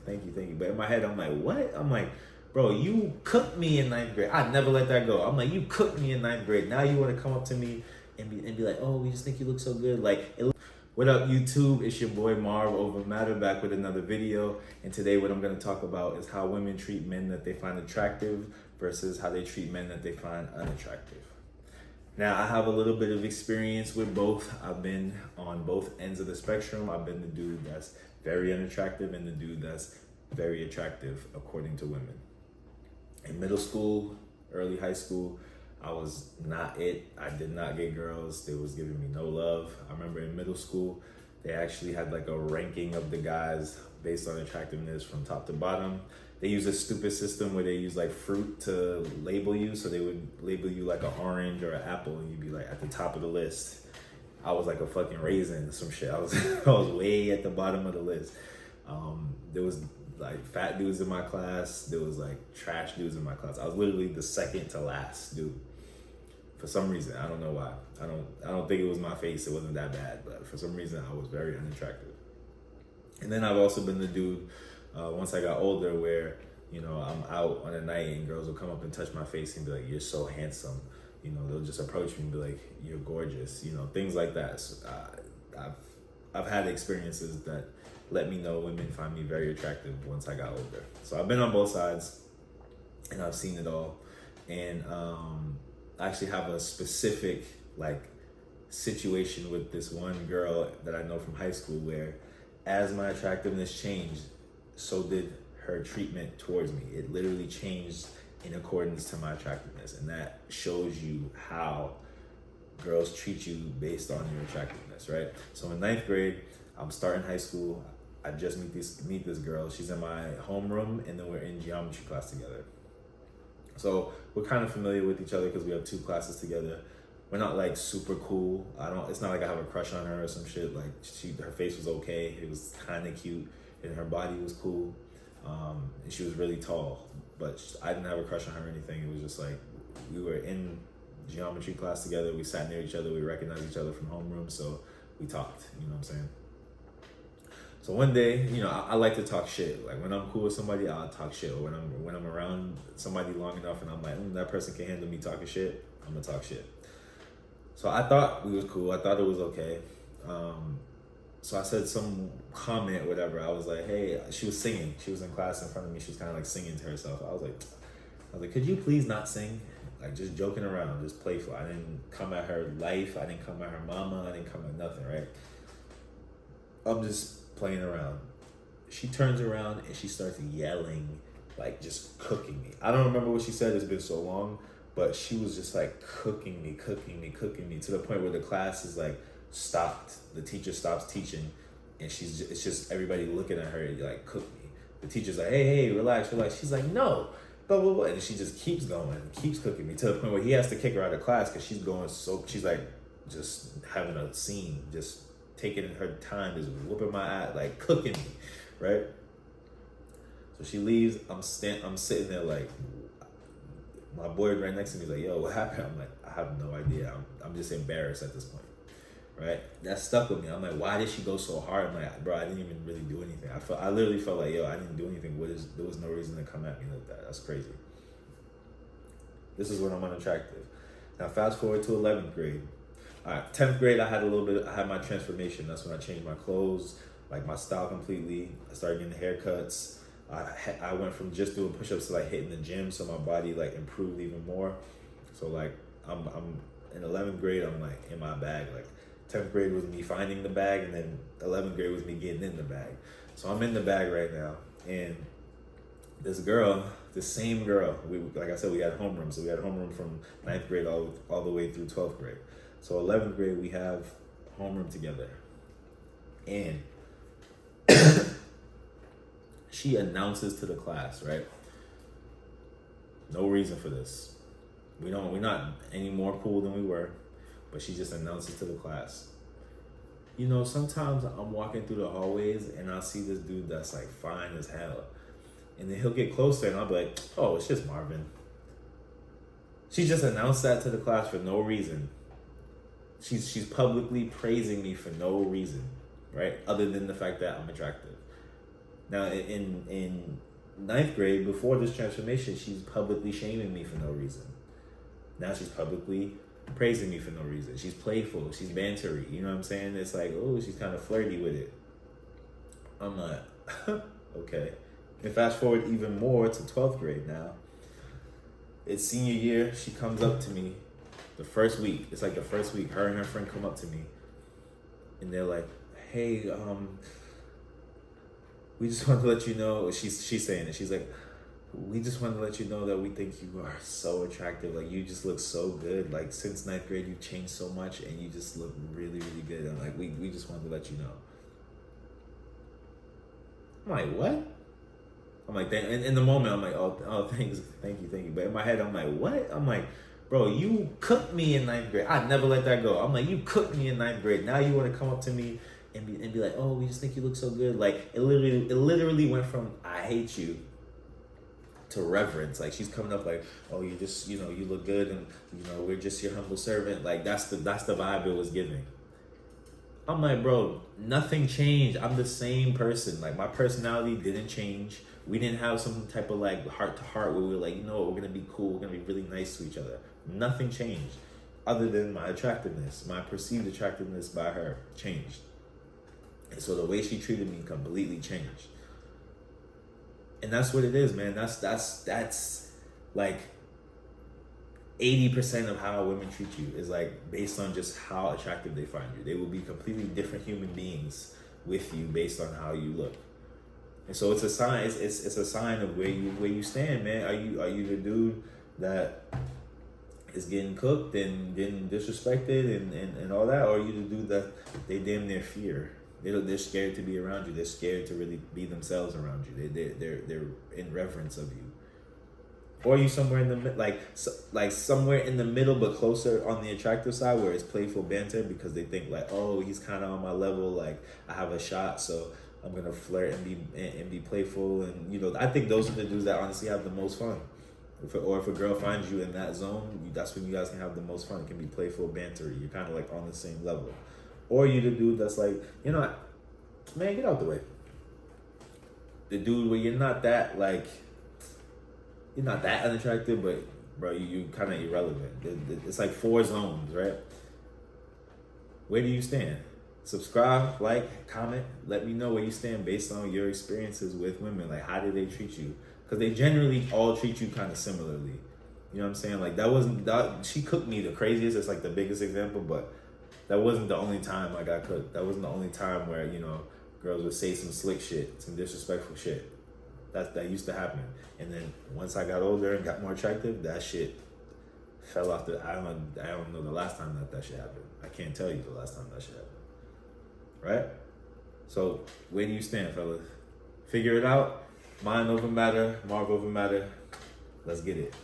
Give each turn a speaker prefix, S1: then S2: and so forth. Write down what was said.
S1: thank you. But in my head, I'm like, what? I'm like, bro, you cooked me in ninth grade. I never let that go. I'm like, you cooked me in ninth grade. Now you want to come up to me and be like, oh, we just think you look so good. What up, YouTube? It's your boy Marv over Matter, back with another video. And today what I'm going to talk about is how women treat men that they find attractive versus how they treat men that they find unattractive. Now, I have a little bit of experience with both. I've been on both ends of the spectrum. I've been the dude that's very unattractive and the dude that's very attractive, according to women. In middle school, early high school, I was not it. I did not get girls. They was giving me no love. I remember in middle school, they actually had like a ranking of the guys based on attractiveness from top to bottom. They use a stupid system where they use like fruit to label you. So they would label you like an orange or an apple and you'd be like at the top of the list. I was like a fucking raisin, some shit. I was way at the bottom of the list. There was like fat dudes in my class. There was like trash dudes in my class. I was literally the second to last dude. For some reason, I don't know why. I don't think it was my face. It wasn't that bad, but for some reason, I was very unattractive. And then I've also been the dude, once I got older, where, you know, I'm out on a night and girls will come up and touch my face and be like, you're so handsome. You know, they'll just approach me and be like, you're gorgeous. You know, things like that. So, I've had experiences that let me know women find me very attractive once I got older. So I've been on both sides and I've seen it all. And I actually have a specific like situation with this one girl that I know from high school where as my attractiveness changed, so did her treatment towards me. It literally changed in accordance to my attractiveness. And that shows you how girls treat you based on your attractiveness, right? So in ninth grade, I'm starting high school. I just meet this girl. She's in my homeroom, and then we're in geometry class together. So we're kind of familiar with each other because we have 2 classes together. We're not like super cool. It's not like I have a crush on her or some shit. Like her face was okay. It was kind of cute, and her body was cool. And she was really tall, but I didn't have a crush on her or anything. It was just like we were in geometry class together. We sat near each other. We recognized each other from homeroom, so we talked. You know what I'm saying? So one day, you know, I like to talk shit. Like when I'm cool with somebody, I'll talk shit. Or when I'm around somebody long enough and I'm like, that person can handle me talking shit, I'm gonna talk shit. So I thought we was cool. I thought it was okay. So I said some comment, whatever. I was like, hey, she was singing. She was in class in front of me. She was kind of like singing to herself. I was like, could you please not sing? Like just joking around, just playful. I didn't come at her life. I didn't come at her mama. I didn't come at nothing, right? I'm just playing around. She turns around and she starts yelling, like just cooking me. I don't remember what she said. It's been so long, but she was just like cooking me to the point where the class is like stopped. The teacher stops teaching and it's just everybody looking at her like, cook me. The teacher's like, hey, relax. She's like, no, blah, blah, blah. And she just keeps going, keeps cooking me to the point where he has to kick her out of class because she's like just having a scene, just taking her time, just whooping my ass, like cooking me, right? So she leaves. I'm sitting there like, my boy right next to me is like, yo, what happened? I'm like, I have no idea. I'm just embarrassed at this point, right? That stuck with me. I'm like, why did she go so hard? I'm like, bro, I didn't even really do anything. I literally felt like, yo, I didn't do anything. There was no reason to come at me like that. That's crazy. This is when I'm unattractive. Now fast forward to 11th grade. All right, 10th grade, I had my transformation. That's when I changed my clothes, like my style completely. I started getting haircuts. I went from just doing push-ups to like hitting the gym, so my body like improved even more. So like I'm in 11th grade, I'm like in my bag. Like 10th grade was me finding the bag, and then 11th grade was me getting in the bag. So I'm in the bag right now, and this same girl, like I said, we had homeroom. So we had homeroom from 9th grade all the way through 12th grade. So 11th grade, we have homeroom together. And she announces to the class, right? No reason for this. We're not any more cool than we were, but she just announces to the class. You know, sometimes I'm walking through the hallways and I'll see this dude that's like fine as hell. And then he'll get closer and I'll be like, oh, it's just Marvin. She just announced that to the class for no reason. She's publicly praising me for no reason, right? Other than the fact that I'm attractive. Now in ninth grade, before this transformation, she's publicly shaming me for no reason. Now she's publicly praising me for no reason. She's playful. She's bantery. You know what I'm saying? It's like, oh, she's kind of flirty with it. I'm like, okay. And fast forward even more to 12th grade now. It's senior year. She comes up to me the first week. It's like the first week. Her and her friend come up to me. And they're like, hey, we just wanted to let you know, she's saying it. She's like, we just wanted to let you know that we think you are so attractive. Like, you just look so good. Like, since ninth grade, you've changed so much, and you just look really, really good. And like, we just wanted to let you know. I'm like, what? I'm like, in the moment, I'm like, oh, thanks, thank you. But in my head, I'm like, what? I'm like, bro, you cooked me in ninth grade. I'd never let that go. I'm like, you cooked me in ninth grade. Now you want to come up to me and be like, oh, we just think you look so good. Like, it literally went from I hate you to reverence. Like, she's coming up like, oh, you just, you look good, and we're just your humble servant. Like, that's the vibe it was giving. I'm like, bro, nothing changed. I'm the same person. Like, my personality didn't change. We didn't have some type of like heart to heart where we were like, you know what, we're gonna be cool, we're gonna be really nice to each other. Nothing changed other than my attractiveness. My perceived attractiveness by her changed. And so the way she treated me completely changed. And that's what it is, man. That's like 80% of how women treat you is like based on just how attractive they find you. They will be completely different human beings with you based on how you look. And so it's a sign. It's a sign of where you stand, man. Are you the dude that is getting cooked and getting disrespected and all that, or are you the dude that they damn near fear? They're scared to be around you. They're scared to really be themselves around you. They're in reverence of you. Or are you somewhere in the like somewhere in the middle, but closer on the attractive side, where it's playful banter because they think like, oh, he's kind of on my level. Like, I have a shot, so I'm gonna flirt and be playful. And I think those are the dudes that honestly have the most fun. If a girl finds you in that zone, that's when you guys can have the most fun. It can be playful banter. You're kind of like on the same level. Or you the dude that's like, man, get out the way. The dude where you're not that unattractive, but bro, you kind of irrelevant. It's like 4 zones, right? Where do you stand? Subscribe, like, comment, let me know where you stand based on your experiences with women. Like, how did they treat you? Because they generally all treat you kind of similarly. You know what I'm saying? Like, she cooked me the craziest. It's like the biggest example, but that wasn't the only time I got cooked. That wasn't the only time where, girls would say some slick shit, some disrespectful shit. That used to happen. And then once I got older and got more attractive, that shit fell off I don't know the last time that shit happened. I can't tell you the last time that shit happened. Right? So where do you stand, fellas? Figure it out. Mind over matter, Marv over matter. Let's get it.